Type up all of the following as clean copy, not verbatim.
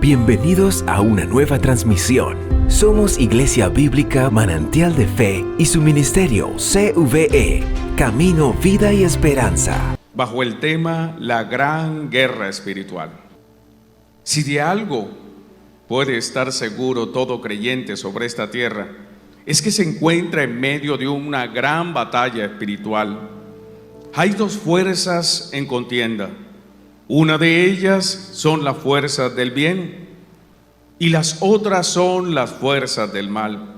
Bienvenidos a una nueva transmisión. Somos Iglesia Bíblica Manantial de Fe y su ministerio CVE, Camino, Vida y Esperanza. Bajo el tema La Gran Guerra Espiritual. Si de algo puede estar seguro todo creyente sobre esta tierra, es que se encuentra en medio de una gran batalla espiritual. Hay dos fuerzas en contienda. Una de ellas son las fuerzas del bien y las otras son las fuerzas del mal.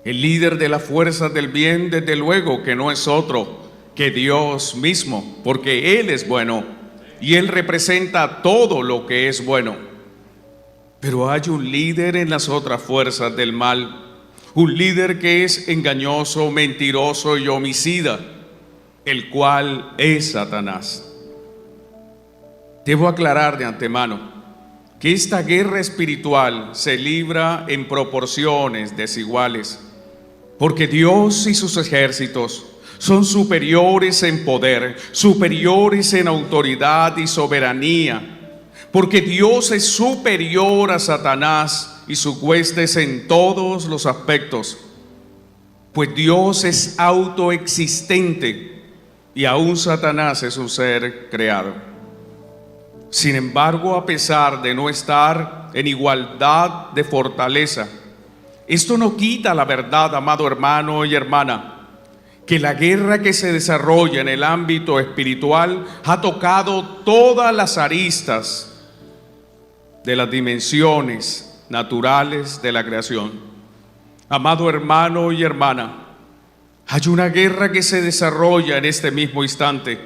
El líder de las fuerzas del bien, desde luego, que no es otro que Dios mismo, porque Él es bueno y Él representa todo lo que es bueno. Pero hay un líder en las otras fuerzas del mal, un líder que es engañoso, mentiroso y homicida, el cual es Satanás. Debo aclarar de antemano que esta guerra espiritual se libra en proporciones desiguales, porque Dios y sus ejércitos son superiores en poder, superiores en autoridad y soberanía, porque Dios es superior a Satanás y sus huestes en todos los aspectos, pues Dios es autoexistente y aún Satanás es un ser creado. Sin embargo, a pesar de no estar en igualdad de fortaleza, esto no quita la verdad, amado hermano y hermana, que la guerra que se desarrolla en el ámbito espiritual ha tocado todas las aristas de las dimensiones naturales de la creación. Amado hermano y hermana, hay una guerra que se desarrolla en este mismo instante.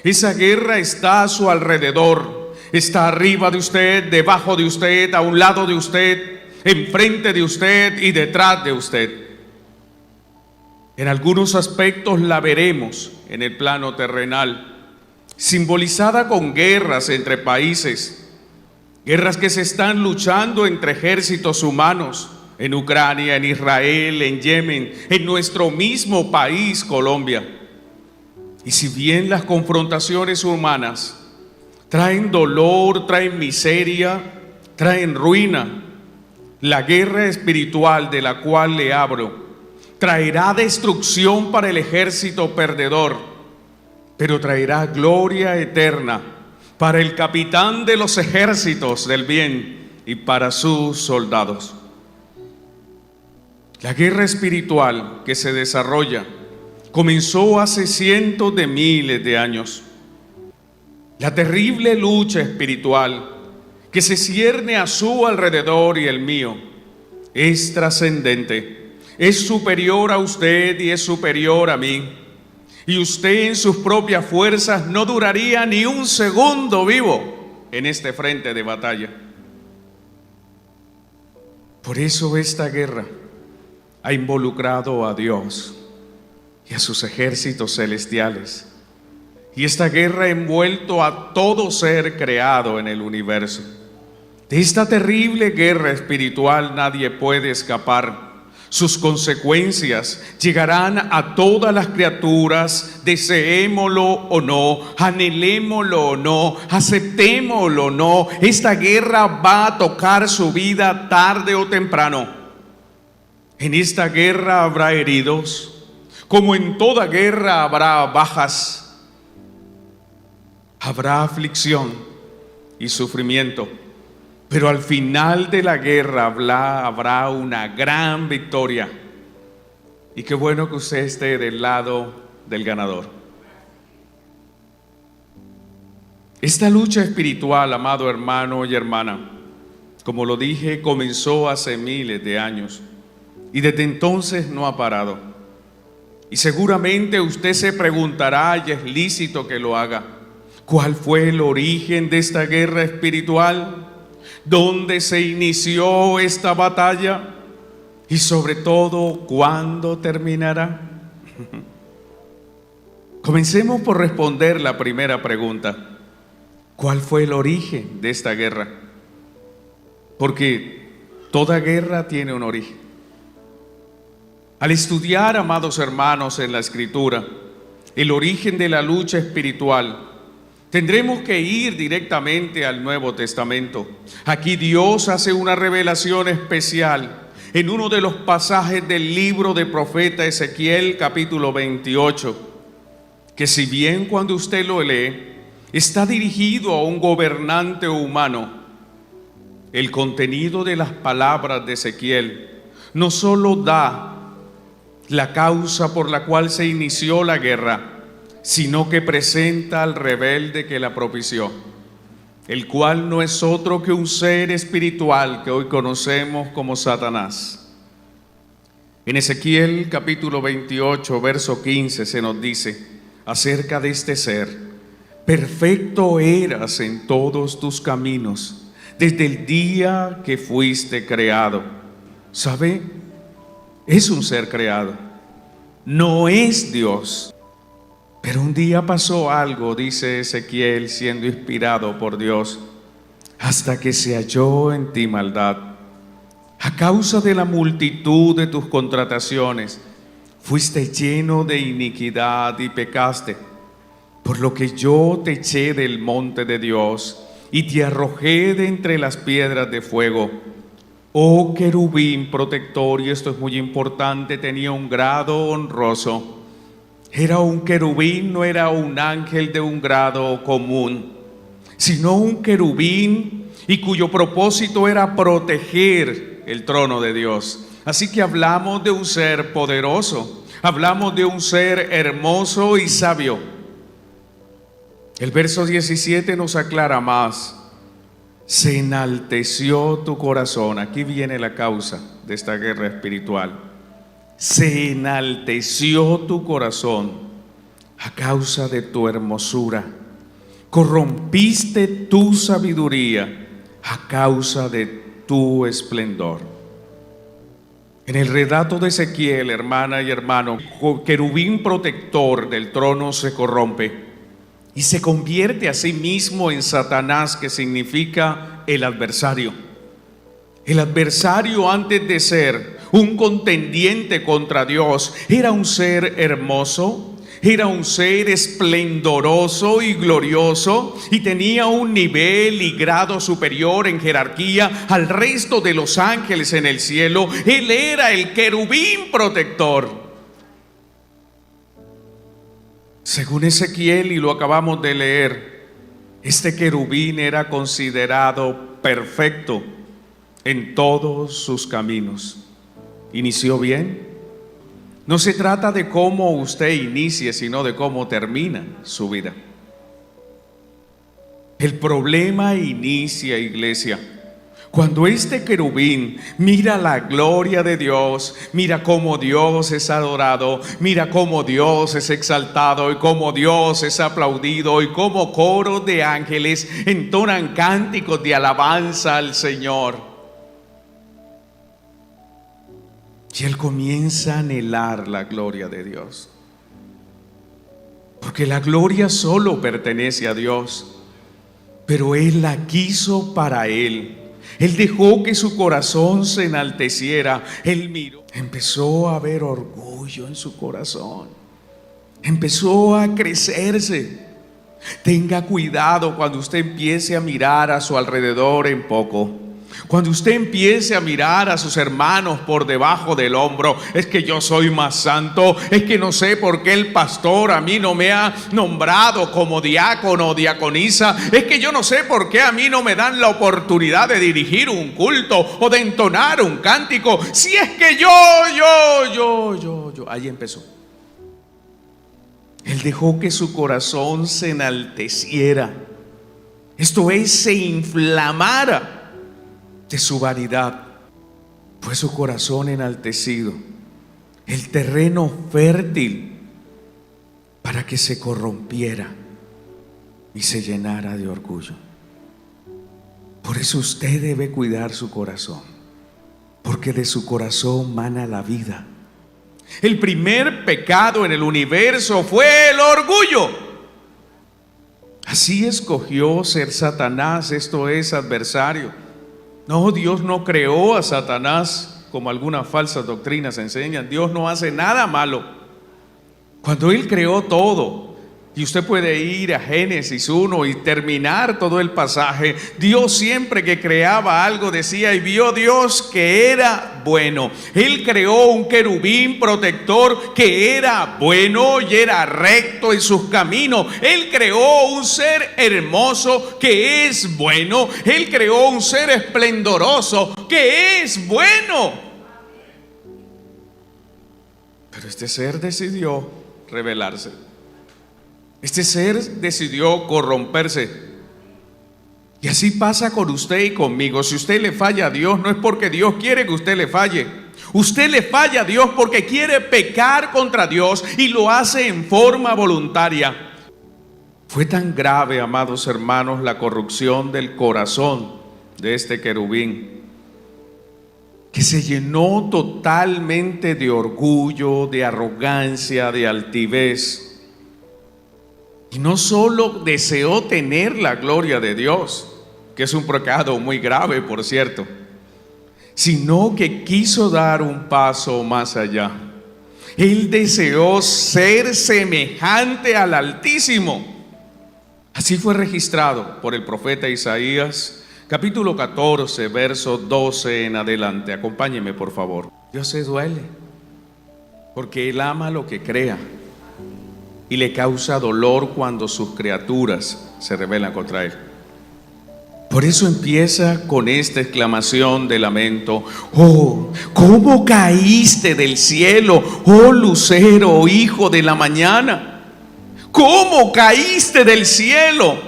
Esa guerra está a su alrededor. Está arriba de usted, debajo de usted, a un lado de usted, enfrente de usted y detrás de usted. En algunos aspectos la veremos en el plano terrenal, simbolizada con guerras entre países, guerras que se están luchando entre ejércitos humanos, en Ucrania, en Israel, en Yemen, en nuestro mismo país, Colombia. Y si bien las confrontaciones humanas traen dolor, traen miseria, traen ruina, la guerra espiritual de la cual le hablo traerá destrucción para el ejército perdedor, pero traerá gloria eterna para el capitán de los ejércitos del bien y para sus soldados. La guerra espiritual que se desarrolla comenzó hace cientos de miles de años. La terrible lucha espiritual que se cierne a su alrededor y el mío es trascendente, es superior a usted y es superior a mí. Y usted en sus propias fuerzas no duraría ni un segundo vivo en este frente de batalla. Por eso esta guerra ha involucrado a Dios y a sus ejércitos celestiales. Y esta guerra ha envuelto a todo ser creado en el universo. De esta terrible guerra espiritual nadie puede escapar. Sus consecuencias llegarán a todas las criaturas, deseémoslo o no, anhelémoslo o no, aceptémoslo o no. Esta guerra va a tocar su vida tarde o temprano. En esta guerra habrá heridos, como en toda guerra habrá bajas. Habrá aflicción y sufrimiento, pero al final de la guerra habrá una gran victoria. Y qué bueno que usted esté del lado del ganador. Esta lucha espiritual, amado hermano y hermana, como lo dije, comenzó hace miles de años y desde entonces no ha parado. Y seguramente usted se preguntará, y es lícito que lo haga, ¿cuál fue el origen de esta guerra espiritual? ¿Dónde se inició esta batalla? Y sobre todo, ¿cuándo terminará? Comencemos por responder la primera pregunta. ¿Cuál fue el origen de esta guerra? Porque toda guerra tiene un origen. Al estudiar, amados hermanos, en la Escritura, el origen de la lucha espiritual, Tendremos que ir directamente al Nuevo Testamento. Aquí Dios hace una revelación especial en uno de los pasajes del libro del profeta Ezequiel, capítulo 28, que si bien cuando usted lo lee, está dirigido a un gobernante humano, el contenido de las palabras de Ezequiel no solo da la causa por la cual se inició la guerra, sino que presenta al rebelde que la propició, el cual no es otro que un ser espiritual que hoy conocemos como Satanás. En Ezequiel capítulo 28, verso 15 se nos dice acerca de este ser: perfecto eras en todos tus caminos desde el día que fuiste creado. ¿Sabe? Es un ser creado, no es Dios. Pero un día pasó algo, dice Ezequiel, siendo inspirado por Dios, hasta que se halló en ti maldad. A causa de la multitud de tus contrataciones, fuiste lleno de iniquidad y pecaste, por lo que yo te eché del monte de Dios y te arrojé de entre las piedras de fuego. Oh querubín protector, y esto es muy importante, tenía un grado honroso. Era un querubín, no era un ángel de un grado común, sino un querubín y cuyo propósito era proteger el trono de Dios. Así que hablamos de un ser poderoso, hablamos de un ser hermoso y sabio. El verso 17 nos aclara más: se enalteció tu corazón. Aquí viene la causa de esta guerra espiritual. Se enalteció tu corazón a causa de tu hermosura. Corrompiste tu sabiduría a causa de tu esplendor. En el relato de Ezequiel, hermana y hermano, querubín protector del trono se corrompe y se convierte a sí mismo en Satanás, que significa el adversario. El adversario, antes de ser un contendiente contra Dios, era un ser hermoso, era un ser esplendoroso y glorioso, y tenía un nivel y grado superior en jerarquía al resto de los ángeles en el cielo. Él era el querubín protector. Según Ezequiel, y lo acabamos de leer, este querubín era considerado perfecto en todos sus caminos. ¿Inició bien? No se trata de cómo usted inicie, sino de cómo termina su vida. El problema inicia, iglesia, cuando este querubín mira la gloria de Dios, mira cómo Dios es adorado, mira cómo Dios es exaltado y cómo Dios es aplaudido, y cómo coros de ángeles entonan cánticos de alabanza al Señor. Y él comienza a anhelar la gloria de Dios, porque la gloria solo pertenece a Dios, pero él la quiso para él. Él dejó que su corazón se enalteciera. Él miró, empezó a ver orgullo en su corazón, empezó a crecerse. Tenga cuidado cuando usted empiece a mirar a su alrededor en poco. Cuando usted empiece a mirar a sus hermanos por debajo del hombro: es que yo soy más santo, es que no sé por qué el pastor a mí no me ha nombrado como diácono o diaconisa, es que yo no sé por qué a mí no me dan la oportunidad de dirigir un culto o de entonar un cántico, si es que yo. Ahí empezó. Él dejó que su corazón se enalteciera, esto es, se inflamara de su vanidad. Fue su corazón enaltecido el terreno fértil para que se corrompiera y se llenara de orgullo. Por eso usted debe cuidar su corazón, porque de su corazón mana la vida. El primer pecado en el universo fue el orgullo. Así escogió ser Satanás, esto es, adversario. No, Dios no creó a Satanás como algunas falsas doctrinas enseñan. Dios no hace nada malo. Cuando Él creó todo, Y usted puede ir a Génesis 1 y terminar todo el pasaje. Dios siempre que creaba algo decía: y vio Dios que era bueno. Él creó un querubín protector que era bueno y era recto en sus caminos. Él creó un ser hermoso que es bueno. Él creó un ser esplendoroso que es bueno. Pero este ser decidió rebelarse. Este ser decidió corromperse. Y así pasa con usted y conmigo. Si usted le falla a Dios, no es porque Dios quiere que usted le falle. Usted le falla a Dios porque quiere pecar contra Dios y lo hace en forma voluntaria. Fue tan grave, amados hermanos, la corrupción del corazón de este querubín, que se llenó totalmente de orgullo, de arrogancia, de altivez. Y no solo deseó tener la gloria de Dios, que es un pecado muy grave, por cierto, sino que quiso dar un paso más allá. Él deseó ser semejante al Altísimo. Así fue registrado por el profeta Isaías, capítulo 14, verso 12 en adelante. Acompáñeme, por favor. Dios se duele porque Él ama lo que crea y le causa dolor cuando sus criaturas se rebelan contra Él. Por eso empieza con esta exclamación de lamento: oh, ¿cómo caíste del cielo, oh lucero, hijo de la mañana? ¿Cómo caíste del cielo,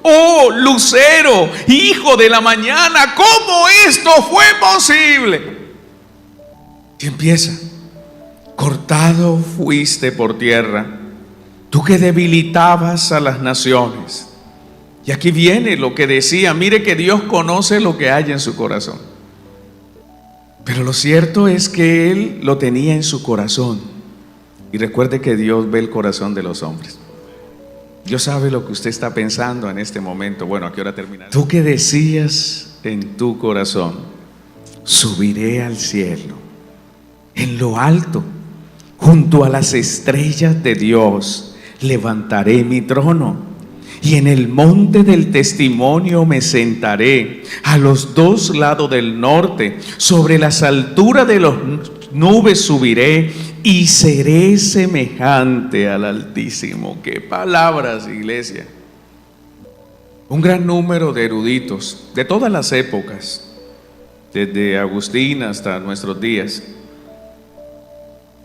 oh lucero, hijo de la mañana? ¿Cómo esto fue posible? Y empieza: cortado fuiste por tierra, tú que debilitabas a las naciones. Y aquí viene lo que decía. Mire que Dios conoce lo que hay en su corazón. Pero lo cierto es que Él lo tenía en su corazón. Y recuerde que Dios ve el corazón de los hombres. Dios sabe lo que usted está pensando en este momento. Bueno, ¿a qué hora terminar? Tú que decías en tu corazón: subiré al cielo, en lo alto, junto a las estrellas de Dios levantaré mi trono, y en el monte del testimonio me sentaré, a los dos lados del norte, sobre las alturas de las nubes subiré, y seré semejante al Altísimo. ¡Qué palabras, iglesia! Un gran número de eruditos de todas las épocas, desde Agustín hasta nuestros días,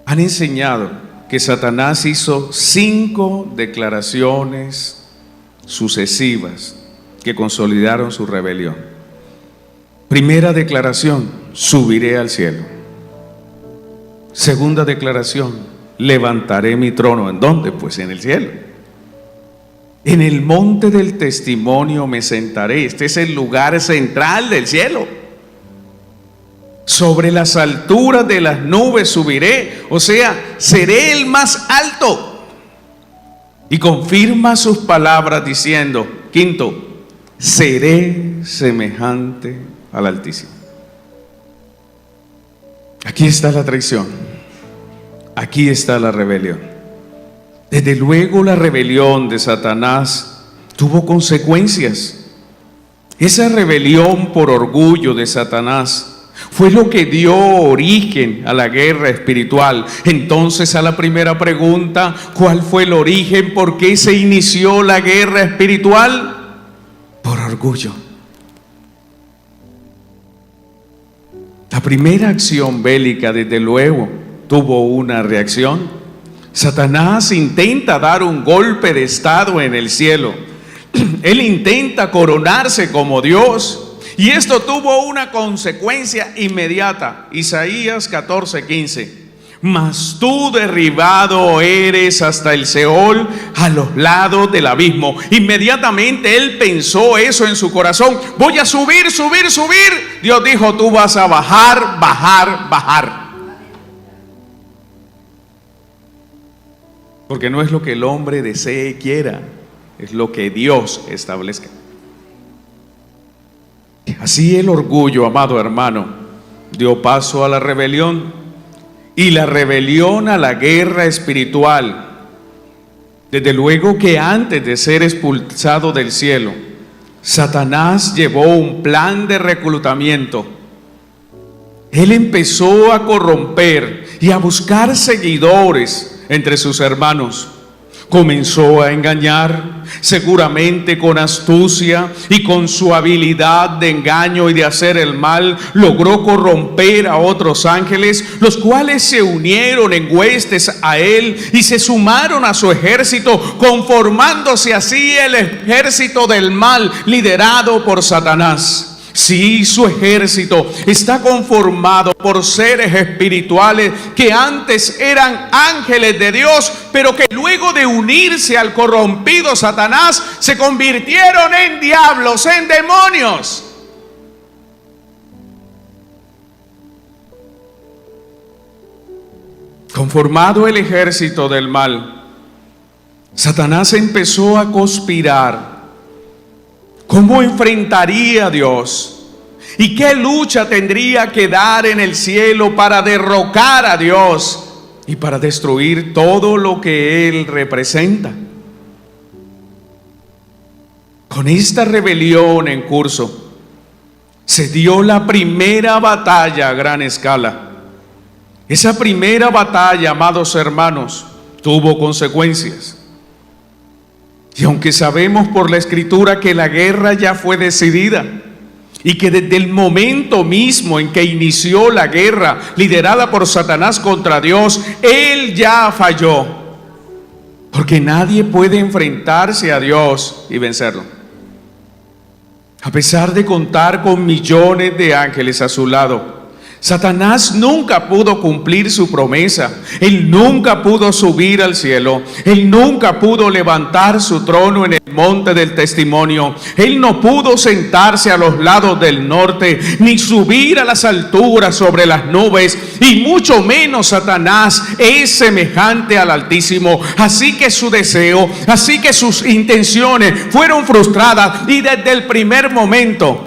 han enseñado que Satanás hizo 5 declaraciones sucesivas que consolidaron su rebelión. Primera declaración: subiré al cielo. Segunda declaración: levantaré mi trono. ¿En dónde? Pues en el cielo. En el monte del testimonio me sentaré. Este es el lugar central del cielo. Sobre las alturas de las nubes subiré, o sea, seré el más alto. Y confirma sus palabras diciendo, quinto, seré semejante al Altísimo. Aquí está la traición, aquí está la rebelión. Desde luego la rebelión de Satanás tuvo consecuencias. Esa rebelión por orgullo de Satanás fue lo que dio origen a la guerra espiritual. Entonces, a la primera pregunta, ¿cuál fue el origen? ¿Por qué se inició la guerra espiritual? Por orgullo. La primera acción bélica, desde luego, tuvo una reacción. Satanás intenta dar un golpe de estado en el cielo. Él intenta coronarse como Dios. Y esto tuvo una consecuencia inmediata. Isaías 14:15. Mas tú derribado eres hasta el Seol, a los lados del abismo. Inmediatamente él pensó eso en su corazón. Voy a subir, subir, subir. Dios dijo, tú vas a bajar, bajar, bajar. Porque no es lo que el hombre desee y quiera, es lo que Dios establezca. Así el orgullo, amado hermano, dio paso a la rebelión, y la rebelión a la guerra espiritual. Desde luego que antes de ser expulsado del cielo, Satanás llevó un plan de reclutamiento. Él empezó a corromper y a buscar seguidores entre sus hermanos. Comenzó a engañar, seguramente con astucia y con su habilidad de engaño y de hacer el mal, logró corromper a otros ángeles, los cuales se unieron en huestes a él y se sumaron a su ejército, conformándose así el ejército del mal liderado por Satanás. Sí, su ejército está conformado por seres espirituales que antes eran ángeles de Dios, pero que luego de unirse al corrompido Satanás se convirtieron en diablos, en demonios. Conformado el ejército del mal, Satanás empezó a conspirar. ¿Cómo enfrentaría a Dios? ¿Y qué lucha tendría que dar en el cielo para derrocar a Dios y para destruir todo lo que Él representa? Con esta rebelión en curso, se dio la primera batalla a gran escala. Esa primera batalla, amados hermanos, tuvo consecuencias. Y aunque sabemos por la Escritura que la guerra ya fue decidida y que desde el momento mismo en que inició la guerra liderada por Satanás contra Dios, él ya falló, porque nadie puede enfrentarse a Dios y vencerlo. A pesar de contar con millones de ángeles a su lado, Satanás nunca pudo cumplir su promesa. Él nunca pudo subir al cielo. Él nunca pudo levantar su trono en el monte del testimonio. Él no pudo sentarse a los lados del norte, ni subir a las alturas sobre las nubes, y mucho menos Satanás es semejante al Altísimo. Así que su deseo, así que sus intenciones fueron frustradas, y desde el primer momento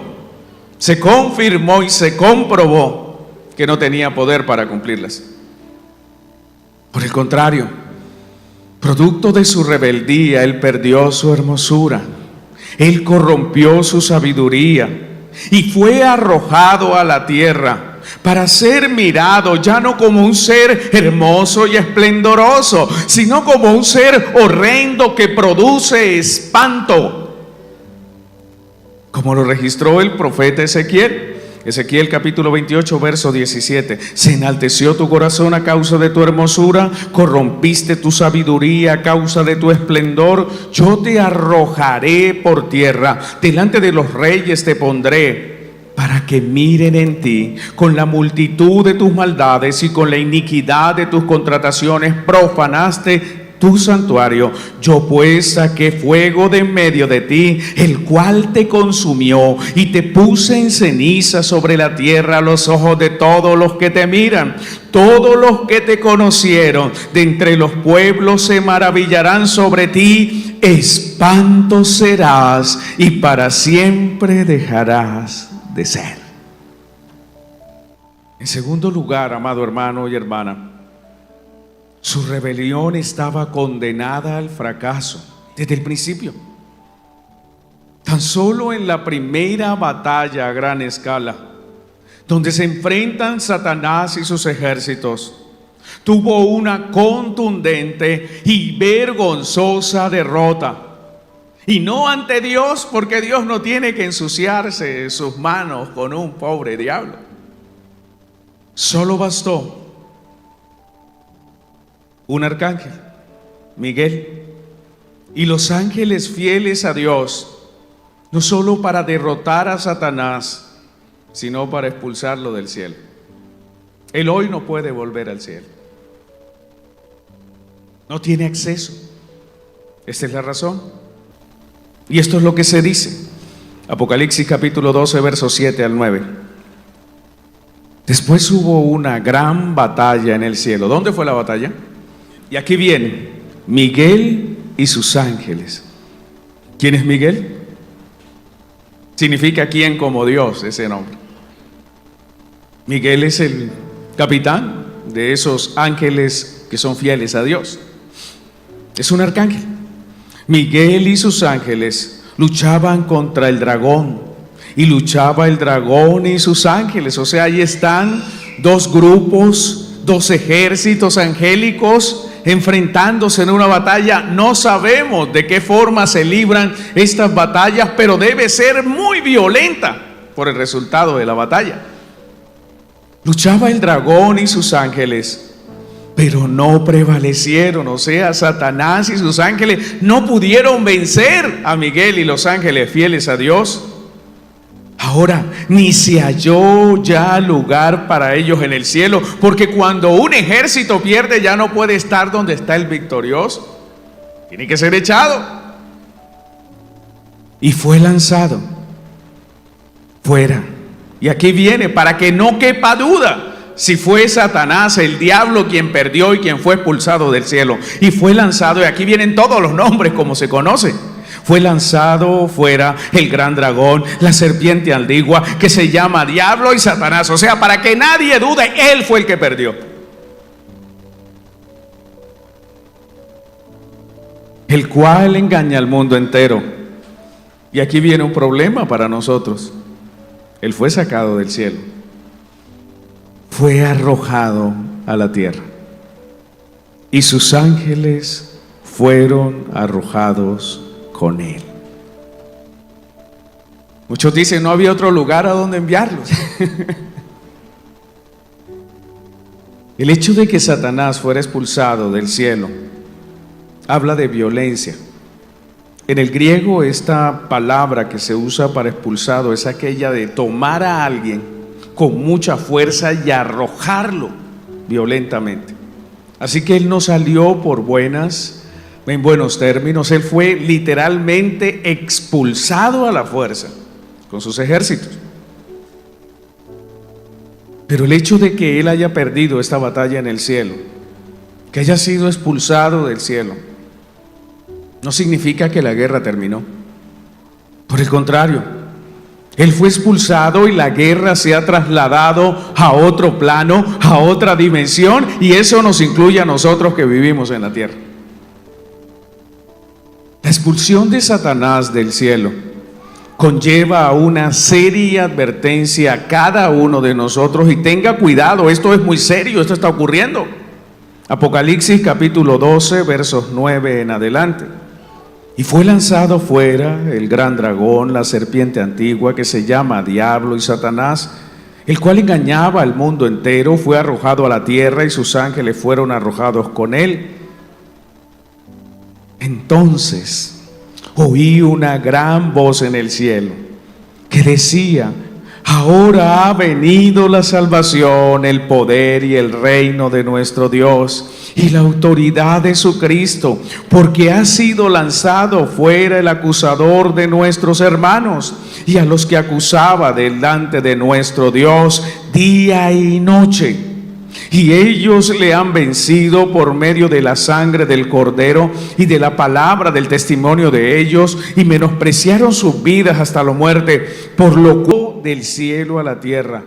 se confirmó y se comprobó que no tenía poder para cumplirlas. Por el contrario, producto de su rebeldía, él perdió su hermosura, él corrompió su sabiduría y fue arrojado a la tierra para ser mirado ya no como un ser hermoso y esplendoroso, sino como un ser horrendo que produce espanto, como lo registró el profeta Ezequiel. Ezequiel capítulo 28 verso 17. Se enalteció tu corazón a causa de tu hermosura, corrompiste tu sabiduría a causa de tu esplendor. Yo te arrojaré por tierra, delante de los reyes te pondré, para que miren en ti. Con la multitud de tus maldades y con la iniquidad de tus contrataciones profanaste tu santuario. Yo pues saqué fuego de en medio de ti, el cual te consumió, y te puse en ceniza sobre la tierra a los ojos de todos los que te miran. Todos los que te conocieron de entre los pueblos se maravillarán sobre ti. Espanto serás y para siempre dejarás de ser. En segundo lugar, amado hermano y hermana, su rebelión estaba condenada al fracaso desde el principio. Tan solo en la primera batalla a gran escala, donde se enfrentan Satanás y sus ejércitos, tuvo una contundente y vergonzosa derrota. Y no ante Dios, porque Dios no tiene que ensuciarse sus manos con un pobre diablo. Solo bastó un arcángel, Miguel, y los ángeles fieles a Dios, no solo para derrotar a Satanás, sino para expulsarlo del cielo. Él hoy no puede volver al cielo. No tiene acceso. Esta es la razón. Y esto es lo que se dice. Apocalipsis capítulo 12, versos 7 al 9. Después hubo una gran batalla en el cielo. ¿Dónde fue la batalla? Y aquí viene Miguel y sus ángeles. ¿Quién es Miguel? Significa quién como Dios, ese nombre. Miguel es el capitán de esos ángeles que son fieles a Dios. es un arcángel. Miguel y sus ángeles luchaban contra el dragón, y luchaba el dragón y sus ángeles. O sea, ahí están dos grupos, dos ejércitos angélicos enfrentándose en una batalla. No sabemos de qué forma se libran estas batallas, pero debe ser muy violenta por el resultado de la batalla. Luchaba el dragón y sus ángeles, pero no prevalecieron. O sea, Satanás y sus ángeles no pudieron vencer a Miguel y los ángeles fieles a Dios. Ahora, ni se halló ya lugar para ellos en el cielo, porque cuando un ejército pierde ya no puede estar donde está el victorioso. Tiene que ser echado. Y fue lanzado fuera. Y aquí viene, para que no quepa duda, si fue Satanás, el diablo, quien perdió y quien fue expulsado del cielo. Y fue lanzado, y aquí vienen todos los nombres como se conoce. Fue lanzado fuera el gran dragón, la serpiente antigua, que se llama Diablo y Satanás. O sea, para que nadie dude, él fue el que perdió. El cual engaña al mundo entero. Y aquí viene un problema para nosotros. Él fue sacado del cielo. Fue arrojado a la tierra. Y sus ángeles fueron arrojados con él. Muchos dicen, no había otro lugar a donde enviarlos. El hecho de que Satanás fuera expulsado del cielo habla de violencia. En el griego, esta palabra que se usa para expulsado es aquella de tomar a alguien con mucha fuerza y arrojarlo violentamente. Así que él no salió por en buenos términos. Él fue literalmente expulsado a la fuerza con sus ejércitos. Pero el hecho de que él haya perdido esta batalla en el cielo, que haya sido expulsado del cielo, no significa que la guerra terminó. Por el contrario, él fue expulsado y la guerra se ha trasladado a otro plano, a otra dimensión, y eso nos incluye a nosotros que vivimos en la tierra. La expulsión de Satanás del cielo conlleva una seria advertencia a cada uno de nosotros, y tenga cuidado, esto es muy serio, esto está ocurriendo. Apocalipsis capítulo 12, versos 9 en adelante. Y fue lanzado fuera el gran dragón, la serpiente antigua, que se llama Diablo y Satanás, el cual engañaba al mundo entero. Fue arrojado a la tierra y sus ángeles fueron arrojados con él. Entonces oí una gran voz en el cielo que decía: ahora ha venido la salvación, el poder y el reino de nuestro Dios y la autoridad de su Cristo, porque ha sido lanzado fuera el acusador de nuestros hermanos, y a los que acusaba delante de nuestro Dios día y noche. Y ellos le han vencido por medio de la sangre del Cordero y de la palabra del testimonio de ellos, y menospreciaron sus vidas hasta la muerte, por lo cual del cielo a la tierra,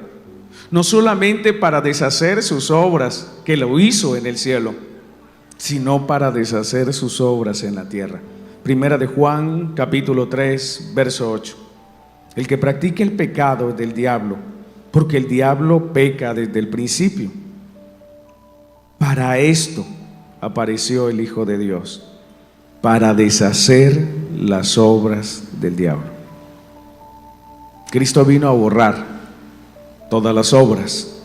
no solamente para deshacer sus obras, que lo hizo en el cielo, sino para deshacer sus obras en la tierra. Primera de Juan capítulo 3, verso 8. El que practique el pecado es del diablo, porque el diablo peca desde el principio. Para esto apareció el Hijo de Dios, para deshacer las obras del diablo. Cristo vino a borrar todas las obras,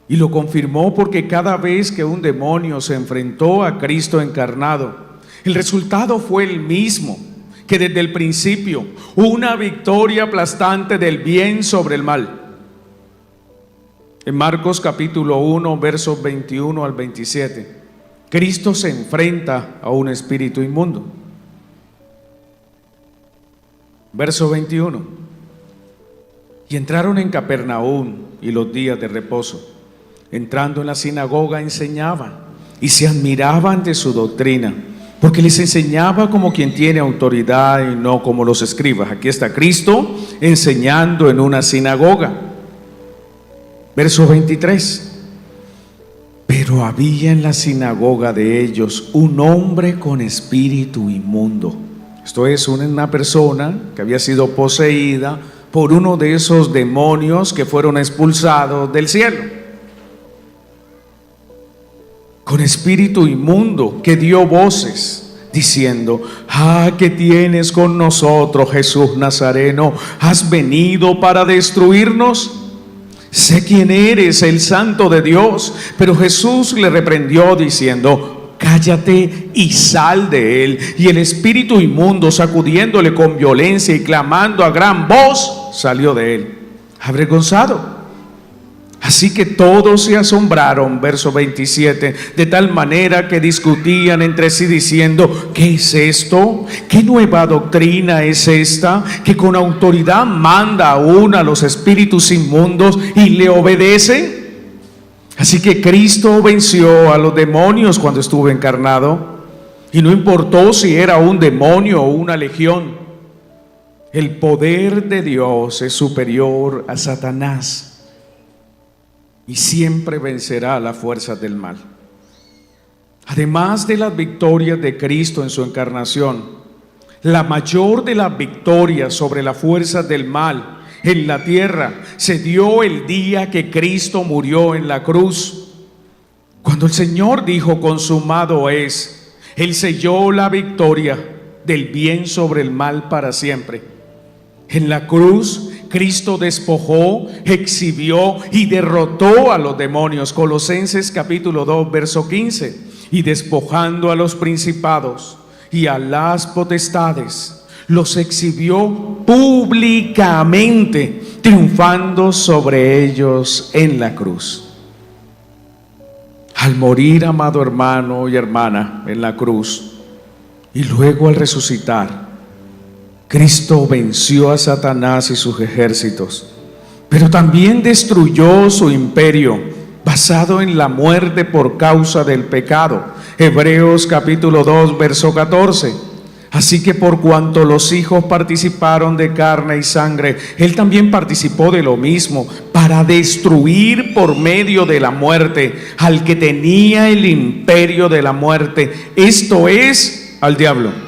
y lo confirmó porque cada vez que un demonio se enfrentó a Cristo encarnado, el resultado fue el mismo que desde el principio: una victoria aplastante del bien sobre el mal. En Marcos capítulo 1, versos 21 al 27, Cristo se enfrenta a un espíritu inmundo. Verso 21. Y entraron en Capernaum y los días de reposo, entrando en la sinagoga, enseñaban y se admiraban de su doctrina, porque les enseñaba como quien tiene autoridad y no como los escribas. Aquí está Cristo enseñando en una sinagoga. Verso 23. Pero había en la sinagoga de ellos un hombre con espíritu inmundo. Esto es, una persona que había sido poseída por uno de esos demonios que fueron expulsados del cielo. Con espíritu inmundo, que dio voces diciendo: ¿qué tienes con nosotros, Jesús Nazareno? ¿Has venido para destruirnos? Sé quién eres, el Santo de Dios. Pero Jesús le reprendió diciendo: cállate y sal de él. Y el espíritu inmundo, sacudiéndole con violencia y clamando a gran voz, salió de él, avergonzado. Así que todos se asombraron, verso 27, de tal manera que discutían entre sí diciendo: ¿qué es esto? ¿Qué nueva doctrina es esta? Que con autoridad manda aún a los espíritus inmundos y le obedece. Así que Cristo venció a los demonios cuando estuvo encarnado, y no importó si era un demonio o una legión. El poder de Dios es superior a Satanás y siempre vencerá a las fuerzas del mal. Además de las victorias de Cristo en su encarnación, la mayor de las victorias sobre las fuerzas del mal en la tierra se dio el día que Cristo murió en la cruz. Cuando el Señor dijo: consumado es, Él selló la victoria del bien sobre el mal para siempre. En la cruz, Cristo despojó, exhibió y derrotó a los demonios. Colosenses capítulo 2, verso 15. Y despojando a los principados y a las potestades, los exhibió públicamente, triunfando sobre ellos en la cruz. Al morir, amado hermano y hermana, en la cruz, y luego al resucitar, Cristo venció a Satanás y sus ejércitos, pero también destruyó su imperio basado en la muerte por causa del pecado. Hebreos capítulo 2, verso 14. Así que por cuanto los hijos participaron de carne y sangre, Él también participó de lo mismo, para destruir por medio de la muerte al que tenía el imperio de la muerte, esto es, al diablo.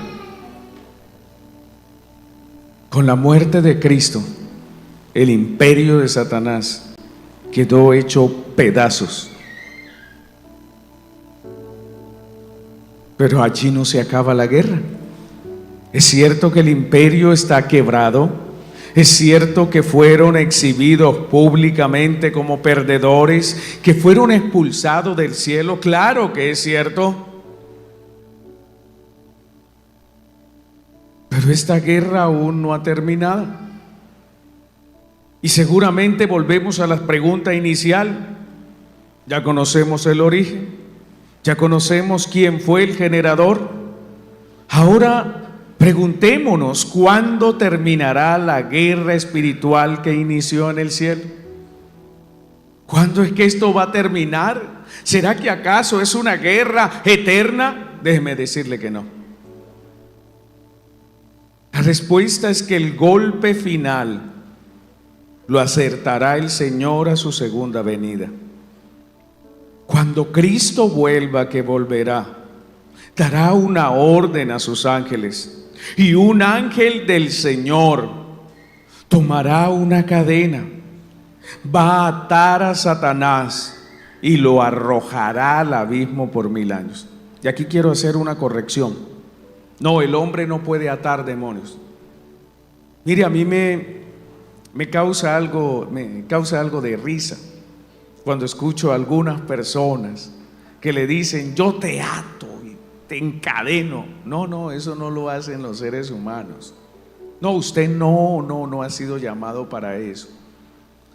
Con la muerte de Cristo, el imperio de Satanás quedó hecho pedazos. Pero allí no se acaba la guerra. Es cierto que el imperio está quebrado. Es cierto que fueron exhibidos públicamente como perdedores, que fueron expulsados del cielo. Claro que es cierto. Pero esta guerra aún no ha terminado. Y seguramente volvemos a la pregunta inicial. Ya conocemos el origen, ya conocemos quién fue el generador. Ahora preguntémonos: ¿cuándo terminará la guerra espiritual que inició en el cielo? ¿Cuándo es que esto va a terminar? ¿Será que acaso es una guerra eterna? Déjeme decirle que no. La respuesta es que el golpe final lo acertará el Señor a su segunda venida. Cuando Cristo vuelva, que volverá, dará una orden a sus ángeles, y un ángel del Señor tomará una cadena, va a atar a Satanás y lo arrojará al abismo por 1000 años. Y aquí quiero hacer una corrección. No, el hombre no puede atar demonios. Mire, a mí me causa algo de risa cuando escucho a algunas personas que le dicen: yo te ato y te encadeno. No, eso no lo hacen los seres humanos. No, usted no ha sido llamado para eso.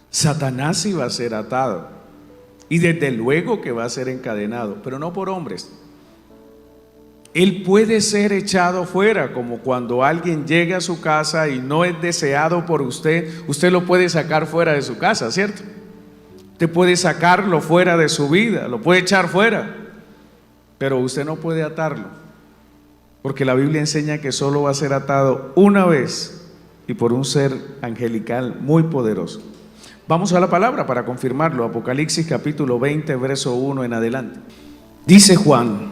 Satanás sí va a ser atado, y desde luego que va a ser encadenado, pero no por hombres. Él puede ser echado fuera, como cuando alguien llega a su casa y no es deseado por usted, usted lo puede sacar fuera de su casa, ¿cierto? Usted puede sacarlo fuera de su vida, lo puede echar fuera, pero usted no puede atarlo, porque la Biblia enseña que solo va a ser atado una vez y por un ser angelical muy poderoso. Vamos a la palabra para confirmarlo. Apocalipsis capítulo 20, verso 1 en adelante. Dice Juan,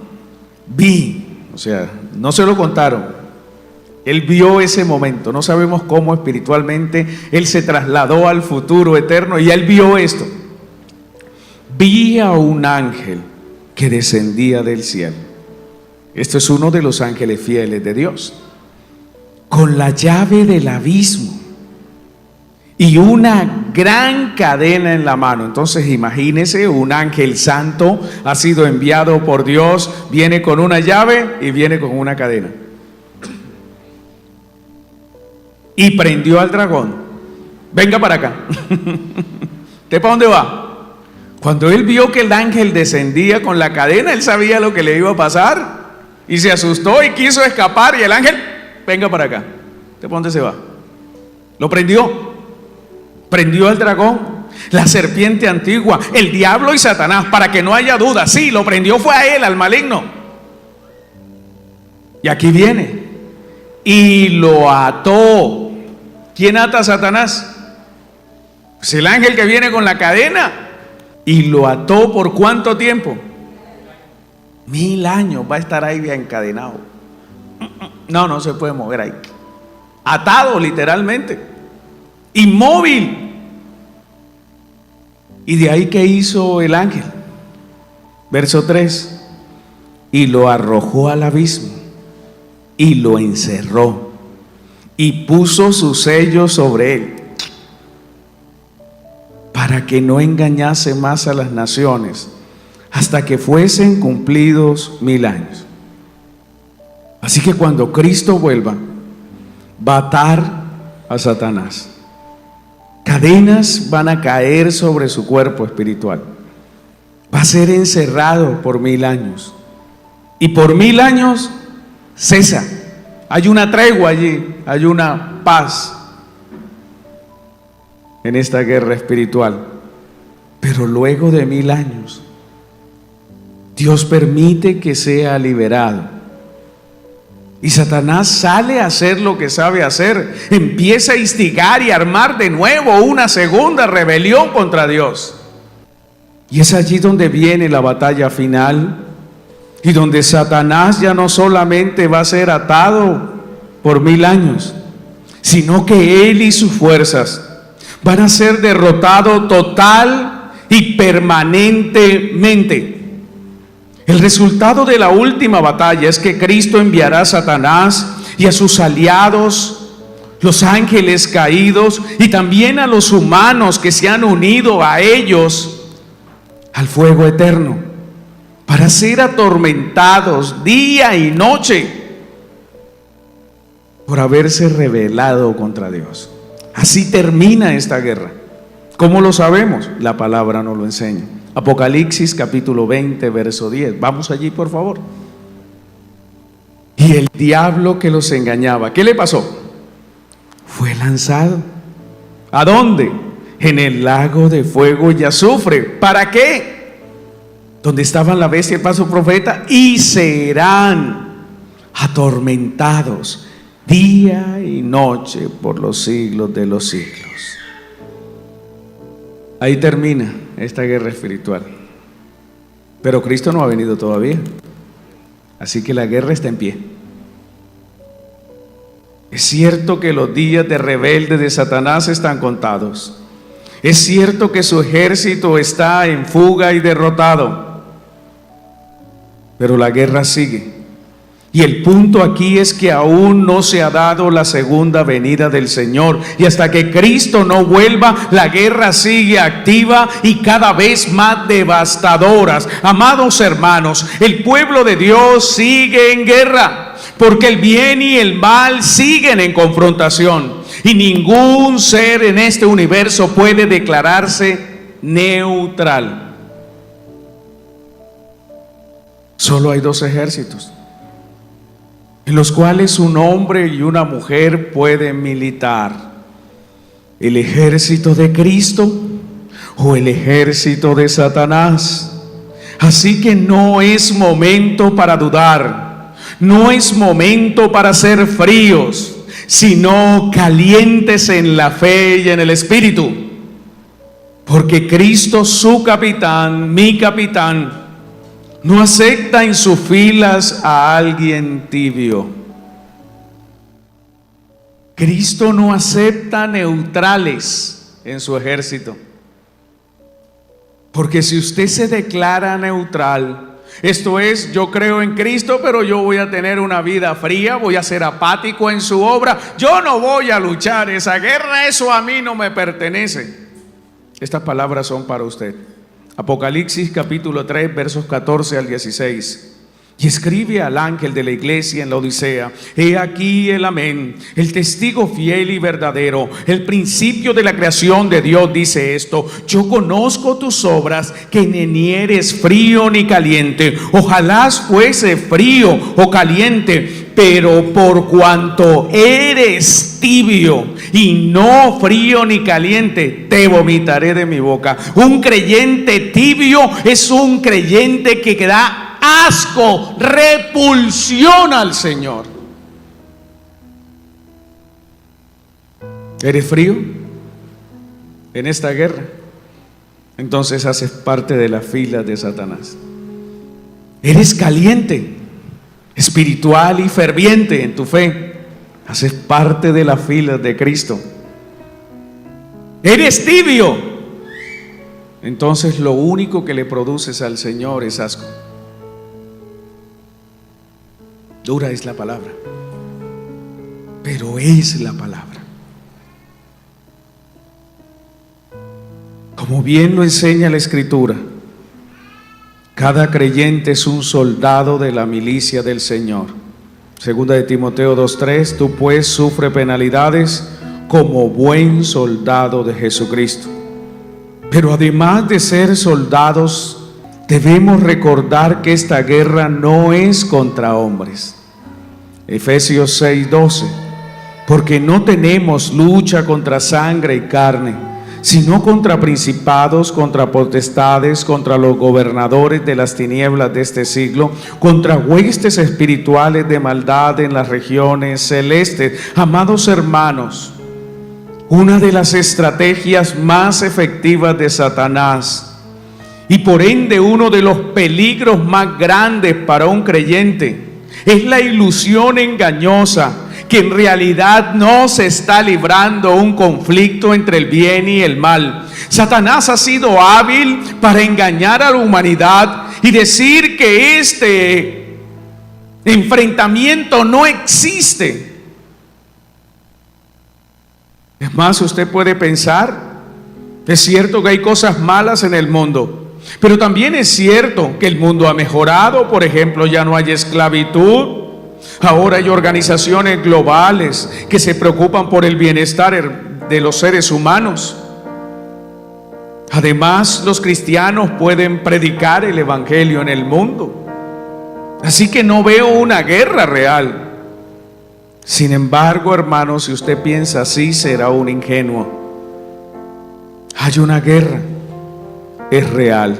vi, o sea, no se lo contaron. Él vio ese momento. No sabemos cómo espiritualmente él se trasladó al futuro eterno y él vio esto. Vi a un ángel que descendía del cielo. Esto es uno de los ángeles fieles de Dios, con la llave del abismo y una gran cadena en la mano. Entonces imagínese, un ángel santo ha sido enviado por Dios, viene con una llave y viene con una cadena. Y prendió al dragón. Venga para acá. ¿Usted para dónde va? Cuando él vio que el ángel descendía con la cadena, él sabía lo que le iba a pasar y se asustó y quiso escapar, y el ángel, venga para acá. ¿Usted para dónde se va? Lo prendió. Prendió al dragón, la serpiente antigua, el diablo y Satanás, para que no haya duda. Sí, lo prendió fue a él, al maligno. Y aquí viene. Y lo ató. ¿Quién ata a Satanás? Pues el ángel que viene con la cadena. Y lo ató ¿por cuánto tiempo? 1000 años va a estar ahí encadenado. No se puede mover ahí. Atado literalmente. Inmóvil. Y de ahí, ¿qué hizo el ángel? Verso 3. Y lo arrojó al abismo y lo encerró y puso su sello sobre él, para que no engañase más a las naciones hasta que fuesen cumplidos 1000 años. Así que cuando Cristo vuelva, va a atar a Satanás. Cadenas van a caer sobre su cuerpo espiritual. Va a ser encerrado por 1000 años. Y por 1000 años cesa. Hay una tregua allí, hay una paz en esta guerra espiritual. Pero luego de 1000 años, Dios permite que sea liberado. Y Satanás sale a hacer lo que sabe hacer. Empieza a instigar y armar de nuevo una segunda rebelión contra Dios. Y es allí donde viene la batalla final, y donde Satanás ya no solamente va a ser atado por 1000 años, sino que él y sus fuerzas van a ser derrotados total y permanentemente. El resultado de la última batalla es que Cristo enviará a Satanás y a sus aliados, los ángeles caídos, y también a los humanos que se han unido a ellos, al fuego eterno, para ser atormentados día y noche por haberse rebelado contra Dios. Así termina esta guerra. ¿Cómo lo sabemos? La palabra nos lo enseña. Apocalipsis capítulo 20, verso 10. Vamos allí, por favor. Y el diablo que los engañaba, ¿qué le pasó? Fue lanzado. ¿A dónde? En el lago de fuego y azufre. ¿Para qué? Donde estaban la bestia y el falso profeta, y serán atormentados día y noche por los siglos de los siglos. Ahí termina esta guerra espiritual. Pero Cristo no ha venido todavía. Así que la guerra está en pie. Es cierto que los días de rebelde de Satanás están contados. Es cierto que su ejército está en fuga y derrotado. Pero la guerra sigue. Y el punto aquí es que aún no se ha dado la segunda venida del Señor. Y hasta que Cristo no vuelva, la guerra sigue activa y cada vez más devastadoras. Amados hermanos, el pueblo de Dios sigue en guerra, porque el bien y el mal siguen en confrontación. Y ningún ser en este universo puede declararse neutral. Solo hay dos ejércitos, en los cuales un hombre y una mujer pueden militar: el ejército de Cristo o el ejército de Satanás. Así que no es momento para dudar, no es momento para ser fríos, sino calientes en la fe y en el Espíritu. Porque Cristo, su capitán, mi capitán, no acepta en sus filas a alguien tibio. Cristo no acepta neutrales en su ejército. Porque si usted se declara neutral, esto es, yo creo en Cristo, pero yo voy a tener una vida fría, voy a ser apático en su obra, yo no voy a luchar esa guerra, eso a mí no me pertenece. Estas palabras son para usted. Apocalipsis capítulo 3, versos 14 al 16. Y escribe al ángel de la iglesia en la Odisea: he aquí el amén, el testigo fiel y verdadero, el principio de la creación de Dios dice esto: yo conozco tus obras, que ni eres frío ni caliente. Ojalá fuese frío o caliente, pero por cuanto eres tibio y no frío ni caliente, te vomitaré de mi boca. Un creyente tibio es un creyente que da asco, repulsión al Señor. ¿Eres frío en esta guerra? Entonces haces parte de la fila de Satanás. ¿Eres caliente, espiritual y ferviente en tu fe? Haces parte de la fila de Cristo. ¿Eres tibio? Entonces lo único que le produces al Señor es asco. Dura es la palabra, pero es la palabra. Como bien lo enseña la Escritura, cada creyente es un soldado de la milicia del Señor. Segunda de Timoteo 2:3, tú pues sufre penalidades como buen soldado de Jesucristo. Pero además de ser soldados, debemos recordar que esta guerra no es contra hombres. Efesios 6:12, porque no tenemos lucha contra sangre y carne, sino contra principados, contra potestades, contra los gobernadores de las tinieblas de este siglo, contra huestes espirituales de maldad en las regiones celestes. Amados hermanos, una de las estrategias más efectivas de Satanás, y por ende uno de los peligros más grandes para un creyente, es la ilusión engañosa que en realidad no se está librando un conflicto entre el bien y el mal. Satanás ha sido hábil para engañar a la humanidad y decir que este enfrentamiento no existe. Es más, usted puede pensar, es cierto que hay cosas malas en el mundo, pero también es cierto que el mundo ha mejorado. Por ejemplo, ya no hay esclavitud. Ahora hay organizaciones globales que se preocupan por el bienestar de los seres humanos. Además, los cristianos pueden predicar el evangelio en el mundo. Así que no veo una guerra real. Sin embargo, hermanos, si usted piensa así, será un ingenuo. Hay una guerra. Es real,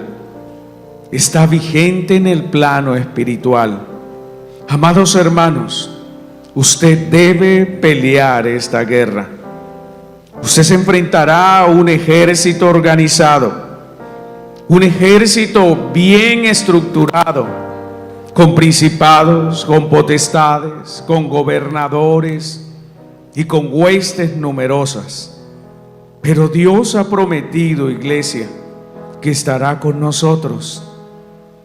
está vigente en el plano espiritual. Amados hermanos, usted debe pelear esta guerra. Usted se enfrentará a un ejército organizado, un ejército bien estructurado, con principados, con potestades, con gobernadores y con huestes numerosas. Pero Dios ha prometido, iglesia, que estará con nosotros,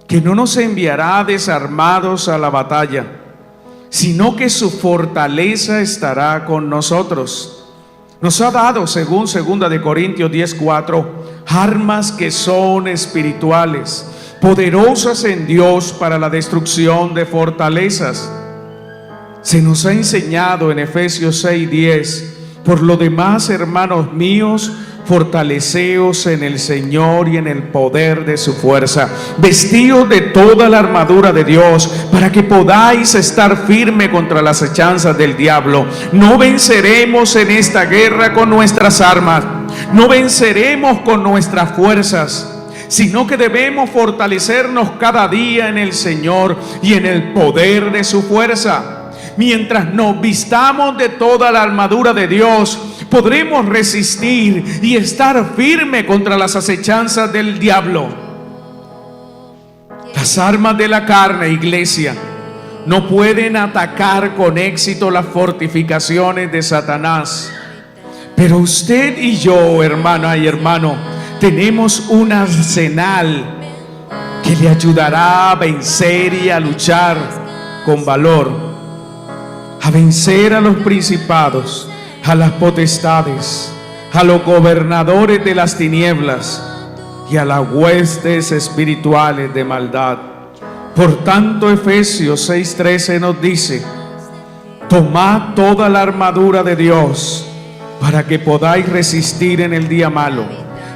que no nos enviará desarmados a la batalla, sino que su fortaleza estará con nosotros. Nos ha dado, según 2 de Corintios 10:4, armas que son espirituales, poderosas en Dios para la destrucción de fortalezas. Se nos ha enseñado en Efesios 6:10, por lo demás, hermanos míos, fortaleceos en el Señor y en el poder de su fuerza. Vestíos de toda la armadura de Dios, para que podáis estar firme contra las acechanzas del diablo. No venceremos en esta guerra con nuestras armas, no venceremos con nuestras fuerzas, sino que debemos fortalecernos cada día en el Señor y en el poder de su fuerza. Mientras nos vistamos de toda la armadura de Dios, podremos resistir y estar firme contra las acechanzas del diablo. Las armas de la carne, iglesia, no pueden atacar con éxito las fortificaciones de Satanás. Pero usted y yo, hermana y hermano, tenemos un arsenal que le ayudará a vencer y a luchar con valor, a vencer a los principados, a las potestades, a los gobernadores de las tinieblas y a las huestes espirituales de maldad. Por tanto, Efesios 6:13 nos dice: tomad toda la armadura de Dios para que podáis resistir en el día malo,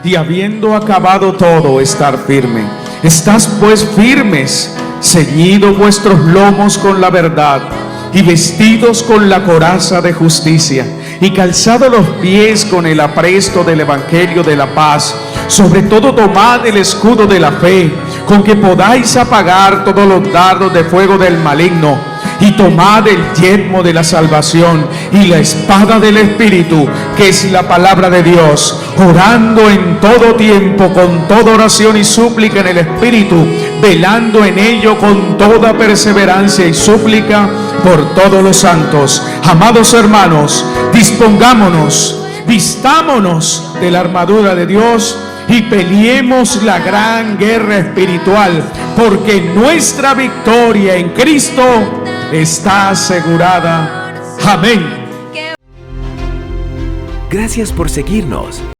y habiendo acabado todo, estar firme. Estás pues firmes, ceñidos vuestros lomos con la verdad, y vestidos con la coraza de justicia, y calzados los pies con el apresto del evangelio de la paz. Sobre todo tomad el escudo de la fe, con que podáis apagar todos los dardos de fuego del maligno, y tomad el yelmo de la salvación y la espada del Espíritu, que es la palabra de Dios, orando en todo tiempo con toda oración y súplica en el Espíritu, velando en ello con toda perseverancia y súplica por todos los santos. Amados hermanos, dispongámonos, vistámonos de la armadura de Dios y peleemos la gran guerra espiritual, porque nuestra victoria en Cristo está asegurada. Amén. Gracias por seguirnos.